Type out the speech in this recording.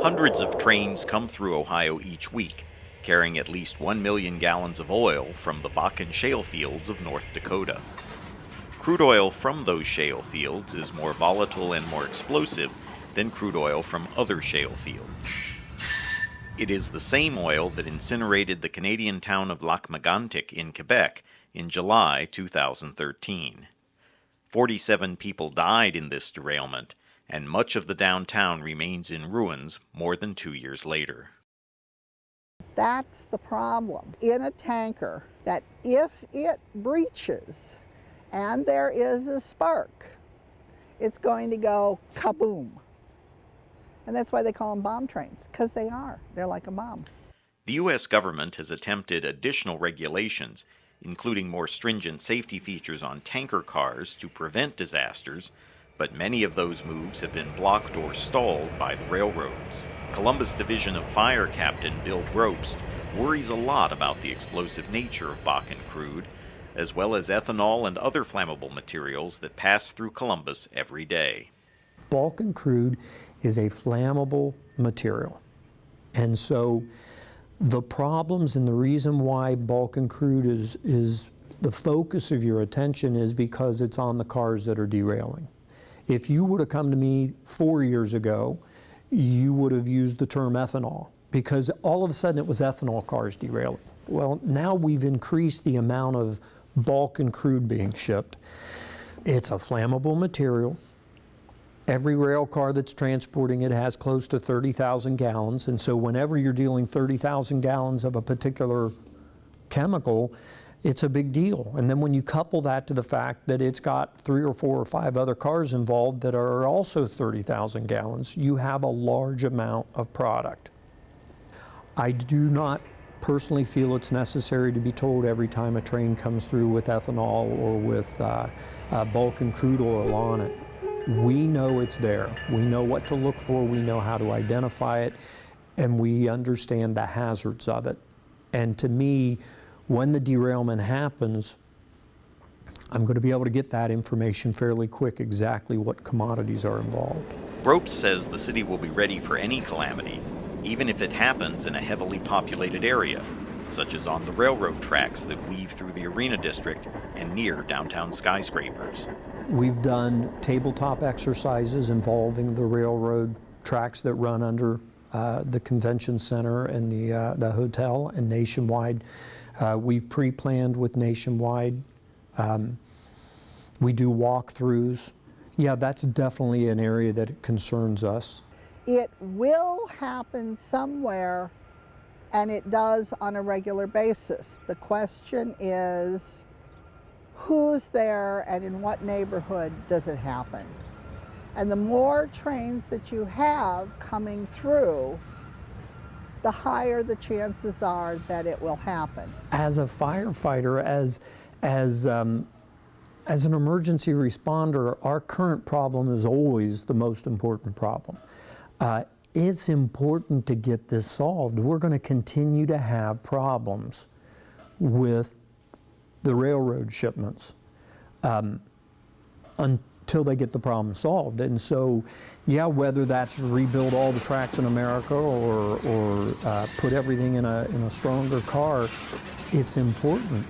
Hundreds of trains come through Ohio each week, carrying at least 1 million gallons of oil from the Bakken shale fields of North Dakota. Crude oil from those shale fields is more volatile and more explosive than crude oil from other shale fields. It is the same oil that incinerated the Canadian town of Lac-Mégantic in Quebec in July 2013. 47 people died in this derailment, and much of the downtown remains in ruins more than 2 years later. That's the problem in a tanker, that if it breaches and there is a spark, it's going to go kaboom. And that's why they call them bomb trains, because they are. They're like a bomb. The U.S. government has attempted additional regulations, including more stringent safety features on tanker cars to prevent disasters, but many of those moves have been blocked or stalled by the railroads. Columbus Division of Fire Captain Bill Brobst worries a lot about the explosive nature of Bakken crude, as well as ethanol and other flammable materials that pass through Columbus every day. Bakken crude is a flammable material. And so the problems and the reason why Bakken crude is the focus of your attention is because it's on the cars that are derailing. If you would have come to me 4 years ago, you would have used the term ethanol, because all of a sudden it was ethanol cars derailing. Well, now we've increased the amount of Bakken crude being shipped. It's a flammable material. Every rail car that's transporting it has close to 30,000 gallons, and so whenever you're dealing 30,000 gallons of a particular chemical, it's a big deal. And then when you couple that to the fact that it's got 3 or 4 or 5 other cars involved that are also 30,000 gallons, you have a large amount of product. I do not personally feel it's necessary to be told every time a train comes through with ethanol or with Bakken crude oil on it. We know it's there. We know what to look for. We know how to identify it, and we understand the hazards of it. And to me, when the derailment happens, I'm going to be able to get that information fairly quick, exactly what commodities are involved. Brobst says the city will be ready for any calamity, even if it happens in a heavily populated area, such as on the railroad tracks that weave through the Arena District and near downtown skyscrapers. We've done tabletop exercises involving the railroad tracks that run under the convention center and the hotel and Nationwide. We've pre-planned with Nationwide. We do walkthroughs. Yeah, that's definitely an area that concerns us. It will happen somewhere, and it does on a regular basis. The question is, who's there and in what neighborhood does it happen? And the more trains that you have coming through, the higher the chances are that it will happen. As a firefighter, as an emergency responder, our current problem is always the most important problem. It's important to get this solved. We're going to continue to have problems with the railroad shipments until they get the problem solved. And so, yeah, whether that's rebuild all the tracks in America or put everything in a stronger car, it's important.